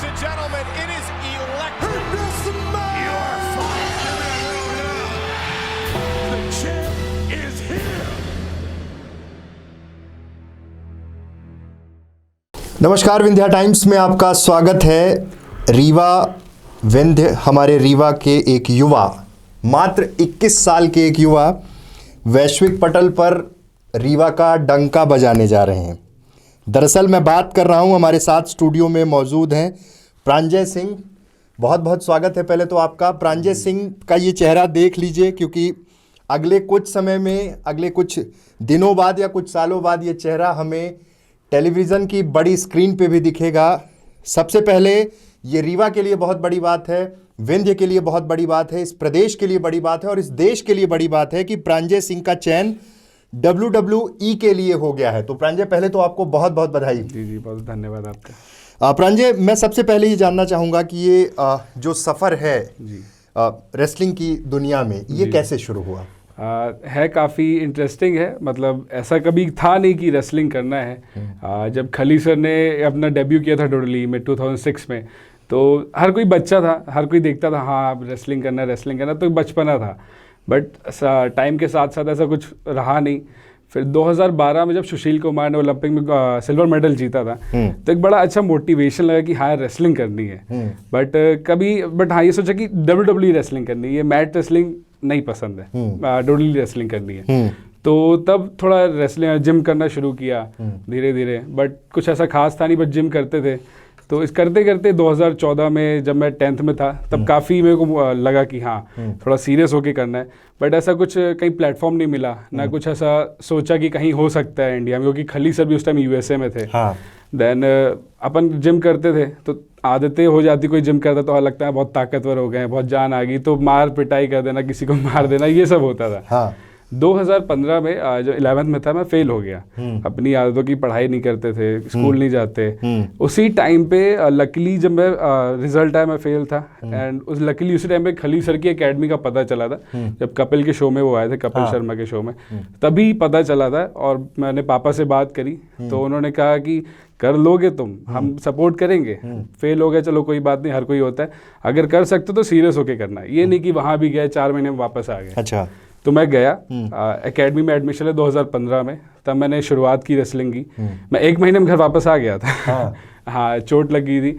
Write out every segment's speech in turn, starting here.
Ladies and gentlemen, it is electric. You're fired. The champ is here. नमस्कार, Vindhya times में आपका स्वागत है। रीवा विंध्य, हमारे रीवा के एक युवा, मात्र 21 साल के एक युवा वैश्विक पटल पर रीवा का डंका बजाने जा रहे हैं। दरअसल मैं बात कर रहा हूं, हमारे साथ स्टूडियो में मौजूद हैं प्रांजय सिंह। बहुत बहुत स्वागत है पहले तो आपका। प्रांजय सिंह का ये चेहरा देख लीजिए, क्योंकि अगले कुछ समय में, अगले कुछ दिनों बाद या कुछ सालों बाद ये चेहरा हमें टेलीविज़न की बड़ी स्क्रीन पे भी दिखेगा। सबसे पहले ये रीवा के लिए बहुत बड़ी बात है, विंध्य के लिए बहुत बड़ी बात है, इस प्रदेश के लिए बड़ी बात है और इस देश के लिए बड़ी बात है कि प्रांजय सिंह का चयन WWE के लिए हो गया है। तो प्रांजय, पहले तो आपको बहुत बहुत बधाई। जी बहुत धन्यवाद आपका। प्रांजय, मैं सबसे पहले ये जानना चाहूँगा कि ये जो सफ़र है रेसलिंग की दुनिया में, ये कैसे शुरू हुआ? है काफ़ी इंटरेस्टिंग है। मतलब ऐसा कभी था नहीं कि रेसलिंग करना है। जब खली सर ने अपना डेब्यू किया था डोडली में 2006 में, तो हर कोई बच्चा था, हर कोई देखता था हाँ रेसलिंग करना, तो बचपना था। बट टाइम के साथ साथ ऐसा कुछ रहा नहीं। फिर 2012 में जब सुशील कुमार ने ओलंपिक में सिल्वर मेडल जीता था, तो एक बड़ा अच्छा मोटिवेशन लगा कि हाँ रेसलिंग करनी है। बट हाँ ये सोचा कि WWE रेसलिंग करनी है, ये मैट रेसलिंग नहीं पसंद है, डोडली रेसलिंग करनी है। तो तब थोड़ा रेसलिंग जिम करना शुरू किया धीरे धीरे, बट कुछ ऐसा खास था नहीं, बट जिम करते थे। तो इस करते करते 2014 में जब मैं 10th में था, तब काफ़ी मेरे को लगा कि हाँ थोड़ा सीरियस होके करना है। बट ऐसा कुछ कहीं प्लेटफॉर्म नहीं मिला, ना कुछ ऐसा सोचा कि कहीं हो सकता है इंडिया में, क्योंकि खली सर भी उस टाइम USA में थे। देन अपन जिम करते थे, तो आदतें हो जाती, कोई जिम करता तो लगता है बहुत ताकतवर हो गए, बहुत जान आ गई, तो मार पिटाई कर देना, किसी को मार देना, ये सब होता था। 2015 में जो 11th में था, मैं फेल हो गया। अपनी आदतों की पढ़ाई नहीं करते थे, स्कूल नहीं जाते। उसी टाइम पे लकीली जब मैं रिजल्ट आया, मैं फेल था। एंड लकीली उसी टाइम पे खली सर की एकेडमी का पता चला था, जब कपिल के शो में वो आए थे, कपिल शर्मा के शो में, तभी पता चला था। और मैंने पापा से बात करी, तो उन्होंने कहा कि कर लोगे तुम, हम सपोर्ट करेंगे। फेल हो गए, चलो कोई बात नहीं, हर कोई होता है। अगर कर सकते तो सीरियस होके करना है, ये नहीं कि वहाँ भी गए 4 महीने में वापस आ गए। अच्छा। तो मैं गया, एकेडमी में एडमिशन है 2015 में, तब मैंने शुरुआत की रेसलिंग की। मैं 1 महीने में घर वापस आ गया था। हाँ चोट लगी थी।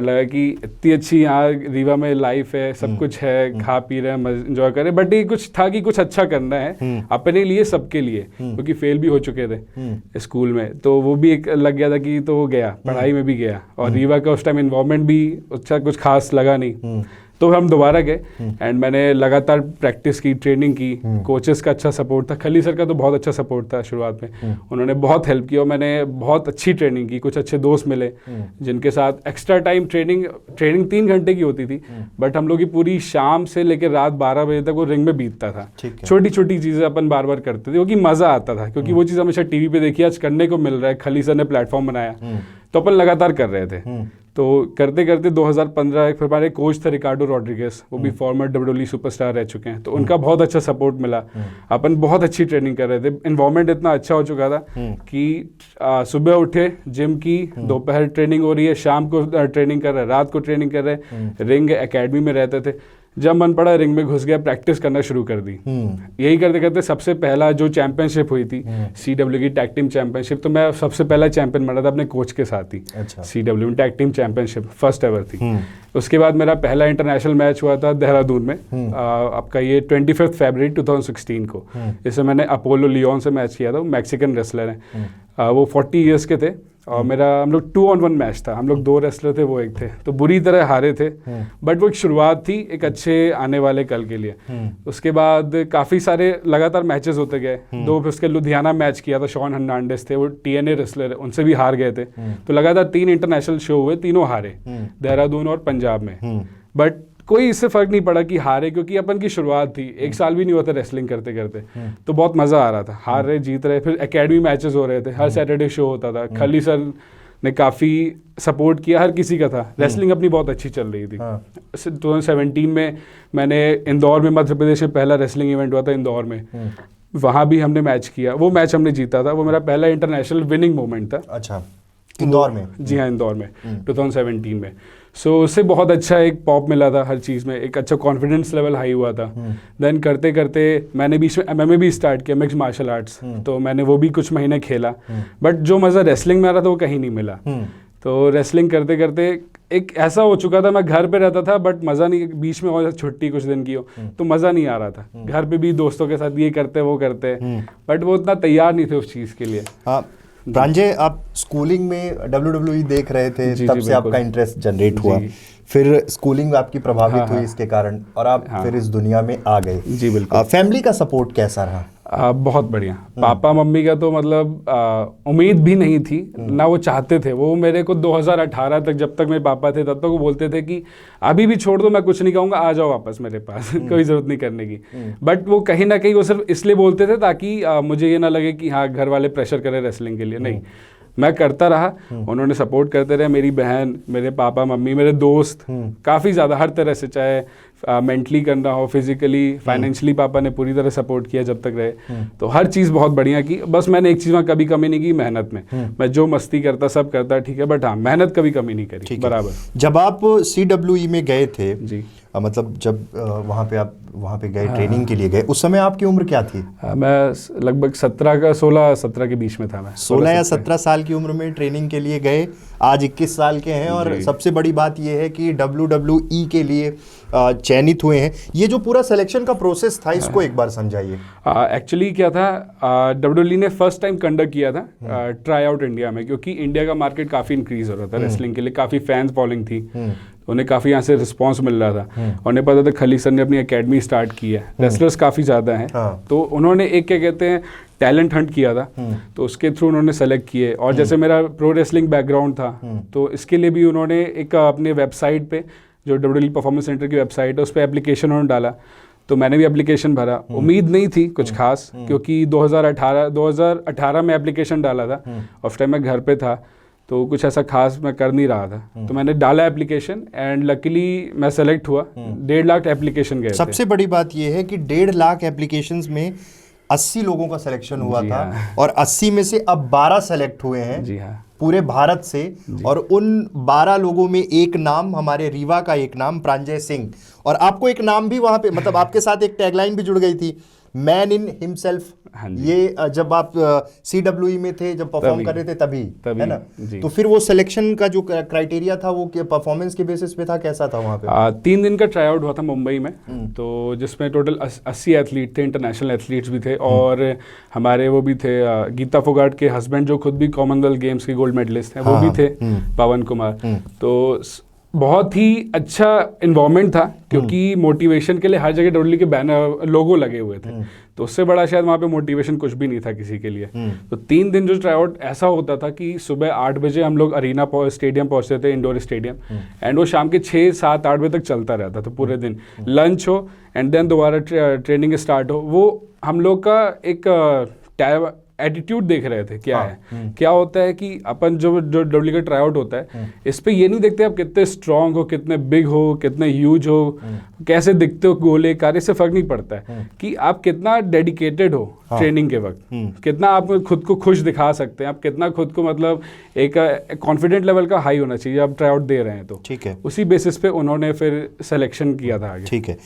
लगा कि इतनी अच्छी यहाँ रीवा में लाइफ है, सब कुछ है, खा पी रहे हैं, एंजॉय कर रहे हैं। बट ये कुछ था कि कुछ अच्छा करना है अपने लिए, सबके लिए, क्योंकि फेल भी हो चुके थे स्कूल में, तो वो भी एक लग गया था कि, तो वो गया, पढ़ाई में भी गया। और रीवा का उस टाइम इन्वायरमेंट भी अच्छा कुछ खास लगा नहीं, तो हम दोबारा गए। एंड मैंने लगातार प्रैक्टिस की, ट्रेनिंग की, कोचेस का अच्छा सपोर्ट था, खली सर का तो बहुत अच्छा सपोर्ट था शुरुआत में, उन्होंने बहुत हेल्प किया और मैंने बहुत अच्छी ट्रेनिंग की। कुछ अच्छे दोस्त मिले जिनके साथ एक्स्ट्रा टाइम ट्रेनिंग 3 घंटे की होती थी, बट हम लोग की पूरी शाम से लेकर रात 12 बजे तक वो रिंग में बीतता था। छोटी छोटी चीज़ें अपन बार बार करते थे, क्योंकि मज़ा आता था, क्योंकि वो चीज़ हमेशा टीवी पे देखी, आज करने को मिल रहा है, खली सर ने प्लेटफॉर्म बनाया, तो अपन लगातार कर रहे थे। तो करते करते 2015 फिर हमारे कोच थे रिकार्डो रॉड्रिगेज, वो भी फॉर्मर WWE सुपरस्टार रह चुके हैं, तो उनका बहुत अच्छा सपोर्ट मिला। अपन बहुत अच्छी ट्रेनिंग कर रहे थे, इन्वायरमेंट इतना अच्छा हो चुका था कि सुबह उठे, जिम की, दोपहर ट्रेनिंग हो रही है, शाम को ट्रेनिंग कर रहे हैं, रात को ट्रेनिंग कर रहे हैं, रिंग एकेडमी में रहते थे। जब मन पड़ा रिंग में घुस गया, प्रैक्टिस करना शुरू कर दी। यही करते करते सबसे पहला जो चैंपियनशिप हुई थी CW की टैग टीम चैंपियनशिप, तो मैं सबसे पहला चैंपियन बना था अपने कोच के साथ ही। CW में tag team championship first ever थी। उसके बाद मेरा पहला इंटरनेशनल मैच हुआ था देहरादून में, आपका ये 25 फरवरी 2016 को। इससे मैंने अपोलो लियोन से मैच किया था, वो मैक्सिकन रेसलर हैं, वो 40 ईयर्स के थे। और मेरा, हम लोग 2-on-1 मैच था, हम लोग 2 रेसलर थे, वो एक थे, तो बुरी तरह हारे थे। बट वो एक शुरुआत थी एक अच्छे आने वाले कल के लिए। उसके बाद काफ़ी सारे लगातार मैचेस होते गए। 2 फिर उसके लुधियाना मैच किया था, शॉन हर्नांडेस थे, वो TNA रेसलर है, उनसे भी हार गए थे। तो लगातार 3 इंटरनेशनल शो हुए, तीनों हारे, देहरादून और पंजाब में। बट कोई इससे फ़र्क नहीं पड़ा कि हारे, क्योंकि अपन की शुरुआत थी, 1 साल भी नहीं हुआ था रेसलिंग करते करते, तो बहुत मज़ा आ रहा था। हार रहे जीत रहे, फिर एकेडमी मैचेस हो रहे थे, हर सैटरडे शो होता था। खली सर ने काफ़ी सपोर्ट किया, हर किसी का था। रेसलिंग अपनी बहुत अच्छी चल रही थी। 2017 में मैंने इंदौर में, मध्य प्रदेश में पहला रेसलिंग इवेंट हुआ था इंदौर में, वहाँ भी हमने मैच किया, वो मैच हमने जीता था, वो मेरा पहला इंटरनेशनल विनिंग मोमेंट था। अच्छा। इंदौर में? जी हाँ, इंदौर में 2017 में। सो उससे बहुत अच्छा एक पॉप मिला था हर चीज़ में, एक अच्छा कॉन्फिडेंस लेवल हाई हुआ था। देन करते करते मैंने बीच में MMA भी स्टार्ट किया, मिक्स मार्शल आर्ट्स, तो मैंने वो भी कुछ महीने खेला, बट जो मज़ा रेसलिंग में आ रहा था वो कहीं नहीं मिला। तो रेसलिंग करते करते एक ऐसा हो चुका था, मैं घर पे रहता था बट मज़ा नहीं, बीच में और छुट्टी कुछ दिन की हो तो मज़ा नहीं आ रहा था। घर पे भी दोस्तों के साथ ये करते वो करते, बट वो उतना तैयार नहीं थे उस चीज़ के लिए। हाँ प्रांजय, आप स्कूलिंग में WWE देख रहे थे, तब से आपका इंटरेस्ट जनरेट हुआ, फिर स्कूलिंग आपकी प्रभावित हुई इसके कारण, और आप फिर इस दुनिया में आ गए। जी बिल्कुल। फैमिली का सपोर्ट कैसा रहा? बहुत बढ़िया। पापा मम्मी का तो मतलब उम्मीद भी नहीं थी, ना वो चाहते थे। वो मेरे को 2018 तक, जब तक मेरे पापा थे तब तक वो बोलते थे कि अभी भी छोड़ दो, मैं कुछ नहीं कहूँगा, आ जाओ वापस मेरे पास, कोई ज़रूरत नहीं करने की। बट वो कहीं ना कहीं वो सिर्फ इसलिए बोलते थे ताकि मुझे ये ना लगे कि हाँ घर वाले प्रेशर करें रेसलिंग के लिए। नहीं, मैं करता रहा, उन्होंने सपोर्ट करते रहे। मेरी बहन, मेरे पापा मम्मी, मेरे दोस्त, काफ़ी ज़्यादा हर तरह से, चाहे मेंटली करना हो, फिजिकली, फाइनेंशियली, पापा ने पूरी तरह सपोर्ट किया जब तक रहे। तो हर चीज़ बहुत बढ़िया की। बस मैंने एक चीज़ में कभी कमी नहीं की, मेहनत में। मैं जो मस्ती करता सब करता, ठीक है, बट हाँ मेहनत कभी कमी नहीं करी, बराबर। जब आप CWE में गए थे, जी, मतलब जब वहाँ पे गए, ट्रेनिंग के लिए गए, उस समय आपकी उम्र क्या थी? मैं लगभग 16 के बीच में था। मैं 16 या 17 साल की उम्र में ट्रेनिंग के लिए गए, आज 21 साल के हैं, और सबसे बड़ी बात यह है कि WWE के लिए चयनित हुए हैं। ये जो पूरा सिलेक्शन का प्रोसेस था, इसको एक बार समझाइए। एक्चुअली क्या था, WWE ने फर्स्ट टाइम कंडक्ट किया था ट्राई आउट इंडिया में, क्योंकि इंडिया का मार्केट काफ़ी इंक्रीज हो रहा था रेसलिंग के लिए, काफ़ी फैंस फॉलोइंग थी, उन्हें काफ़ी यहाँ से रिस्पांस मिल रहा था। उन्हें पता था खली सर ने अपनी एकेडमी स्टार्ट की है, रेसलर्स काफ़ी ज़्यादा हैं, तो उन्होंने एक क्या कहते हैं टैलेंट हंट किया था, तो उसके थ्रू उन्होंने सेलेक्ट किए। और जैसे मेरा प्रो रेसलिंग बैकग्राउंड था, तो इसके लिए भी उन्होंने एक अपने वेबसाइट पे, जो WWE परफॉर्मेंस सेंटर की वेबसाइट है, उस पर एप्लीकेशन उन्होंने डाला, तो मैंने भी एप्लीकेशन भरा। उम्मीद नहीं थी कुछ खास, क्योंकि 2018 में एप्लीकेशन डाला था, उस टाइम मैं घर पे था, तो कुछ ऐसा खास मैं कर नहीं रहा था। तो मैंने डाला एप्लीकेशन, एंड लकीली मैं सेलेक्ट हुआ। 1.5 लाख एप्लीकेशन गए। सबसे बड़ी बात यह है कि 1.5 लाख एप्लीकेशंस में 80 लोगों का सिलेक्शन हुआ था, और 80 में से अब 12 सेलेक्ट हुए हैं। जी हाँ, पूरे भारत से, और उन 12 लोगों में एक नाम, हमारे रीवा का एक नाम, प्रांजय सिंह, और आपको एक नाम भी वहां पे, मतलब आपके साथ एक टैगलाइन भी जुड़ गई थी, मैन इन हिमसेल्फ। ये जब आप CWE में थे, जब परफॉर्म कर रहे थे, तभी है ना? तो फिर वो सिलेक्शन का जो क्राइटेरिया था, वो परफॉर्मेंस के बेसिस पे था, कैसा था वहाँ पे? 3 दिन का ट्राई आउट हुआ था मुंबई में, तो जिसमें टोटल 80 एथलीट थे, इंटरनेशनल एथलीट्स भी थे, और हमारे वो भी थे गीता फोगाट के हस्बैंड, जो खुद भी कॉमनवेल्थ गेम्स के गोल्ड मेडलिस्ट हैं, वो भी थे, पवन कुमार। तो बहुत ही अच्छा इन्वायरमेंट था, क्योंकि मोटिवेशन के लिए हर जगह WWE के बैनर, लोगो लगे हुए थे, तो उससे बड़ा शायद वहाँ पे मोटिवेशन कुछ भी नहीं था किसी के लिए। तो 3 दिन जो ट्राई आउट ऐसा होता था कि सुबह 8 बजे हम लोग अरीना स्टेडियम पहुँचते थे, इंडोर स्टेडियम, एंड वो शाम के 6, 7, 8 बजे तक चलता रहता था पूरे दिन। लंच हो एंड देन दोबारा ट्रेनिंग स्टार्ट हो। वो हम लोग का एक एटीट्यूड देख रहे थे, क्या है, क्या होता है कि अपन जो WWE का ट्राई आउट होता है, इस पे ये नहीं देखते आप कितने स्ट्रांग हो, कितने बिग हो, कितने ह्यूज हो, कैसे दिखते हो, गोले कार्य से फर्क नहीं पड़ता है कि आप कितना डेडिकेटेड हो ट्रेनिंग के वक्त, कितना आप खुद को खुश दिखा सकते हैं, आप कितना खुद को, मतलब एक कॉन्फिडेंट लेवल का हाई होना चाहिए आप ट्राई आउट दे रहे हैं। तो ठीक है, उसी बेसिस पे उन्होंने फिर सिलेक्शन किया था आगे। ठीक है।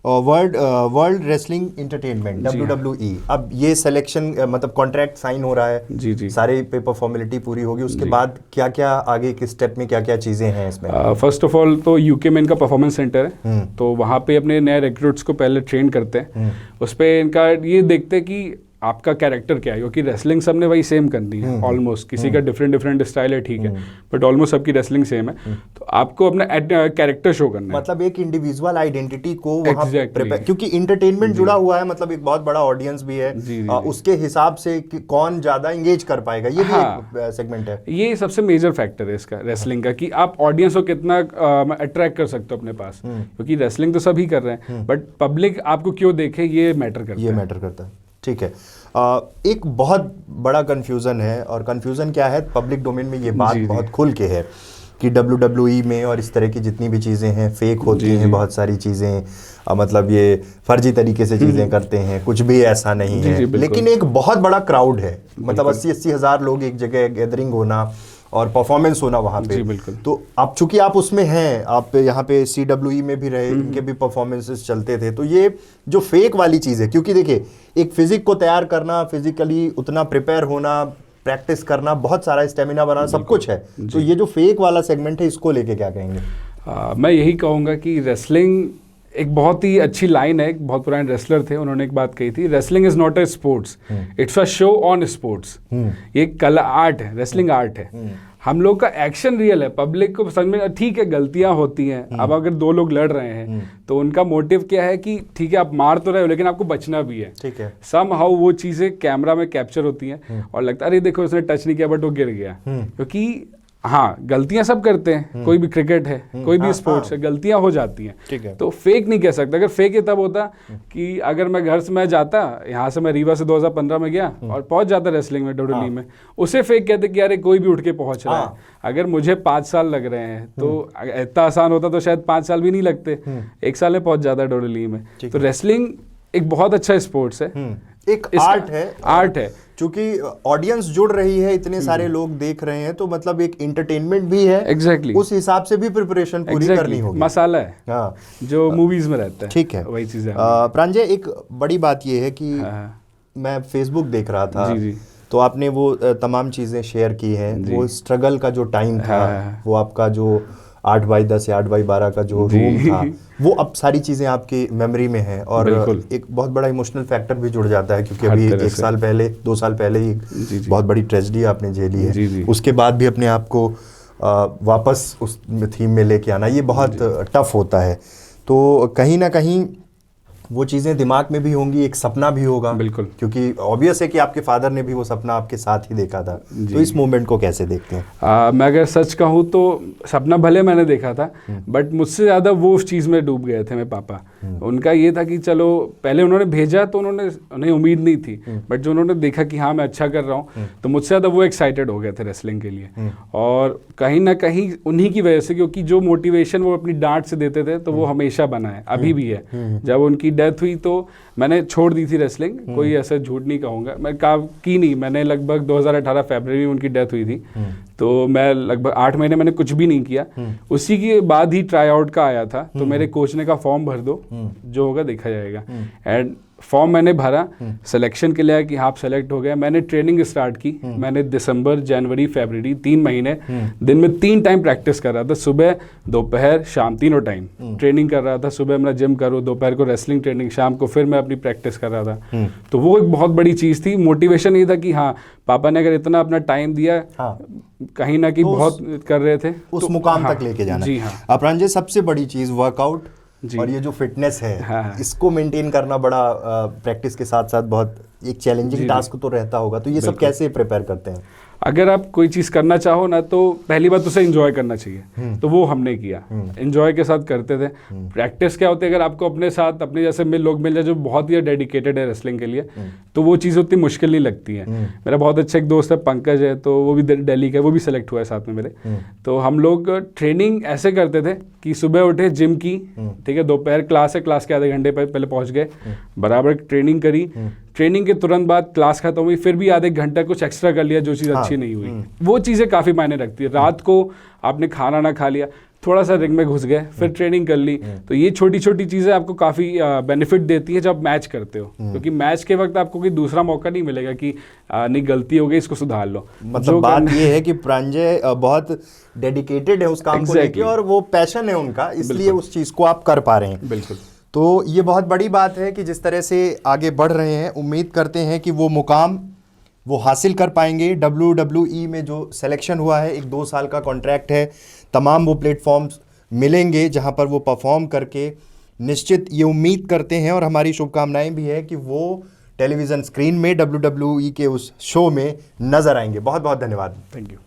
वर्ल्ड रेसलिंग एंटरटेनमेंट WWE, अब ये सिलेक्शन, मतलब कॉन्ट्रैक्ट साइन हो रहा है, जी, सारे पेपर फॉर्मेलिटी पूरी होगी, उसके बाद क्या क्या आगे किस स्टेप में क्या क्या चीज़ें हैं इसमें? फर्स्ट ऑफ ऑल तो UK में इनका परफॉर्मेंस सेंटर है, तो वहाँ पे अपने नए रिक्रूट्स को पहले ट्रेन करते हैं। उस पर इनका ये देखते हैं कि आपका कैरेक्टर क्या है, क्योंकि रेसलिंग सबने वही सेम करनी है ऑलमोस्ट, किसी का डिफरेंट स्टाइल है, ठीक है, बट ऑलमोस्ट सबकी रेसलिंग सेम है। तो आपको अपना कैरेक्टर शो करना है, मतलब एक इंडिविजुअल आइडेंटिटी को वहाँ क्योंकि इंटरटेनमेंट जुड़ा हुआ है, मतलब एक बहुत बड़ा ऑडियंस भी है, उसके हिसाब से कौन ज्यादा एंगेज कर पाएगा, ये भी एक सेगमेंट है। ये सबसे मेजर फैक्टर है इसका रेसलिंग का, कि आप ऑडियंस को कितना अट्रैक्ट कर सकते हो अपने पास, क्योंकि रेसलिंग तो सभी कर रहे हैं, बट पब्लिक आपको क्यों देखे, ये मैटर करता है। ठीक है। एक बहुत बड़ा कंफ्यूजन है, और कंफ्यूजन क्या है, पब्लिक डोमेन में ये बात बहुत खुल के है कि WWE में और इस तरह की जितनी भी चीज़ें हैं फेक होती हैं, बहुत सारी चीज़ें, मतलब ये फर्जी तरीके से चीज़ें करते हैं, कुछ भी ऐसा नहीं है। लेकिन एक बहुत बड़ा क्राउड है, मतलब 80-80 हज़ार लोग एक जगह गैदरिंग होना, और परफॉर्मेंस होना वहाँ पे। जी, बिल्कुल। तो अब चूंकि आप उसमें हैं, आप यहाँ पे CWE में भी रहे, इनके भी परफॉर्मेंसेस चलते थे, तो ये जो फेक वाली चीज़ है, क्योंकि देखिए एक फिजिक को तैयार करना, फिजिकली उतना प्रिपेयर होना, प्रैक्टिस करना, बहुत सारा स्टेमिना बनाना, सब कुछ है, तो ये जो फेक वाला सेगमेंट है इसको लेके क्या कहेंगे? मैं यही कहूँगा कि रेसलिंग एक बहुत ही अच्छी लाइन है, एक बहुत पुराने रेसलर थे, उन्होंने एक बात कही थी, wrestling is not a sports, it's a show on sports. ये कला आर्ट है, रेसलिंग आर्ट है। हम लोग का एक्शन रियल है, पब्लिक को समझ में ठीक है गलतियां होती हैं। अब अगर दो लोग लड़ रहे हैं तो उनका मोटिव क्या है कि ठीक है आप मार तो रहे हो लेकिन आपको बचना भी है, ठीक है। सम हाउ वो चीज़ें कैमरा में कैप्चर होती हैं और लगता है अरे देखो उसने टच नहीं किया बट वो गिर गया, क्योंकि हाँ गलतियां सब करते हैं, कोई भी क्रिकेट है, कोई भी स्पोर्ट्स है, गलतियां हो जाती हैं, ठीक है। तो फेक नहीं कह सकते। अगर फेक ये तब होता कि अगर मैं घर से मैं जाता, यहाँ से मैं रीवा से 2015 में गया और पहुंच जाता रेसलिंग में डोडली में, उसे फेक कहते कि यार कोई भी उठ के पहुंच रहा है। अगर मुझे 5 साल लग रहे हैं तो इतना आसान होता तो शायद 5 साल भी नहीं लगते, 1 साल में पहुंच जाता डोडली में। तो रेसलिंग एक बहुत अच्छा स्पोर्ट्स है, एक आर्ट है, आर्ट है। क्योंकि ऑडियंस जुड़ रही है, इतने सारे लोग देख रहे हैं, तो मतलब एक एंटरटेनमेंट भी है। एग्जैक्टली उस हिसाब से भी प्रिपरेशन पूरी करनी होगी। मसाला है, हाँ, जो मूवीज में रहता है, ठीक है, वही चीज है। प्रांजय, एक बड़ी बात ये है कि मैं फेसबुक देख रहा था, तो आपने वो तमाम चीजें शेयर की हैं, वो स्ट्रगल का जो टाइम था, वो आपका जो 8x10 या 8x12 का जो रूम था, वो अब सारी चीज़ें आपकी मेमोरी में हैं और एक बहुत बड़ा इमोशनल फैक्टर भी जुड़ जाता है, क्योंकि अभी 1 साल पहले 2 साल पहले ही बहुत बड़ी ट्रेजेडी आपने झेली है। उसके बाद भी अपने आप को वापस उस थीम में लेके आना, ये बहुत टफ होता है। तो कहीं ना कहीं वो चीज़ें दिमाग में भी होंगी, एक सपना भी होगा, बिल्कुल, क्योंकि ऑब्वियस है कि आपके फादर ने भी वो सपना आपके साथ ही देखा था। तो इस मोमेंट को कैसे देखते हैं? मैं अगर सच कहूँ तो सपना भले मैंने देखा था, बट मुझसे ज़्यादा वो उस चीज़ में डूब गए थे मेरे पापा। उनका ये था कि चलो, पहले उन्होंने भेजा तो उन्हें उम्मीद नहीं थी, बट जो उन्होंने देखा कि हाँ मैं अच्छा कर रहा हूँ, तो मुझसे ज़्यादा वो एक्साइटेड हो गए थे रेसलिंग के लिए। और कहीं ना कहीं उन्हीं की वजह से, क्योंकि जो मोटिवेशन वो अपनी डांट से देते थे तो वो हमेशा बना है, अभी भी है। जब उनकी डेथ हुई तो मैंने छोड़ दी थी रेसलिंग, कोई ऐसा झूठ नहीं कहूँगा, मैं की नहीं, मैंने लगभग 2018 फरवरी में उनकी डेथ हुई थी, तो मैं लगभग 8 महीने मैंने कुछ भी नहीं किया। उसी के बाद ही ट्राई आउट का आया था, तो मेरे कोच ने कहा फॉर्म भर दो, जो होगा देखा जाएगा। एंड फॉर्म मैंने भरा, सिलेक्शन के लिए कि आप सेलेक्ट हो गया। मैंने ट्रेनिंग स्टार्ट की, मैंने दिसंबर, जनवरी, फरवरी 3 महीने दिन में 3 टाइम प्रैक्टिस कर रहा था, सुबह, दोपहर, शाम, तीनों टाइम ट्रेनिंग कर रहा था। सुबह मेरा जिम करो, दोपहर को रेसलिंग ट्रेनिंग, शाम को फिर मैं अपनी प्रैक्टिस कर रहा था। तो वो एक बहुत बड़ी चीज़ थी। मोटिवेशन ये था कि हाँ पापा ने अगर इतना अपना टाइम दिया, कहीं ना कहीं बहुत कर रहे थे, उस मुकाम तक लेके जाना। जी हाँ। प्रांजय, सबसे बड़ी चीज़ वर्कआउट और ये जो फिटनेस है, इसको मेंटेन करना बड़ा प्रैक्टिस के साथ साथ बहुत एक चैलेंजिंग टास्क तो रहता होगा। तो ये सब कैसे प्रिपेयर करते हैं? अगर आप कोई चीज़ करना चाहो ना, तो पहली बात उसे एंजॉय करना चाहिए, तो वो हमने किया, एंजॉय के साथ करते थे। प्रैक्टिस क्या होती है, अगर आपको अपने साथ अपने जैसे लोग मिल जाए जो बहुत ही डेडिकेटेड है रेसलिंग के लिए, तो वो चीज़ उतनी मुश्किल नहीं लगती है। मेरा बहुत अच्छा एक दोस्त है पंकज है, तो वो भी दिल्ली का है, वो भी सेलेक्ट हुआ है साथ में मेरे। तो हम लोग ट्रेनिंग ऐसे करते थे कि सुबह उठे, जिम की, ठीक है, दोपहर क्लास है, क्लास के आधे घंटे पहले पहुँच गए, बराबर ट्रेनिंग करी, ट्रेनिंग के तुरंत बाद क्लास खत्म हुई, फिर भी आधे घंटा कुछ एक्स्ट्रा कर लिया जो चीज़ अच्छी नहीं हुई। वो चीज़ें काफ़ी मायने रखती है। रात को आपने खाना ना खा लिया, थोड़ा सा रिंग में घुस गए, फिर ट्रेनिंग कर ली, तो ये छोटी छोटी चीज़ें आपको काफ़ी बेनिफिट देती है जब मैच करते हो, क्योंकि मैच के वक्त आपको कोई दूसरा मौका नहीं मिलेगा कि नहीं गलती हो गई, इसको सुधार लो। मतलब बात ये है कि प्रांजय बहुत डेडिकेटेड है उस काम को लेकर और वो पैशन है उनका, इसलिए उस चीज़ को आप कर पा रहे हैं। बिल्कुल। तो ये बहुत बड़ी बात है कि जिस तरह से आगे बढ़ रहे हैं, उम्मीद करते हैं कि वो मुकाम वो हासिल कर पाएंगे। WWE में जो सिलेक्शन हुआ है, एक 2 साल का कॉन्ट्रैक्ट है, तमाम वो प्लेटफॉर्म्स मिलेंगे जहां पर वो परफॉर्म करके निश्चित ये उम्मीद करते हैं और हमारी शुभकामनाएं भी है कि वो टेलीविज़न स्क्रीन में WWE के उस शो में नज़र आएंगे। बहुत बहुत धन्यवाद। Thank you.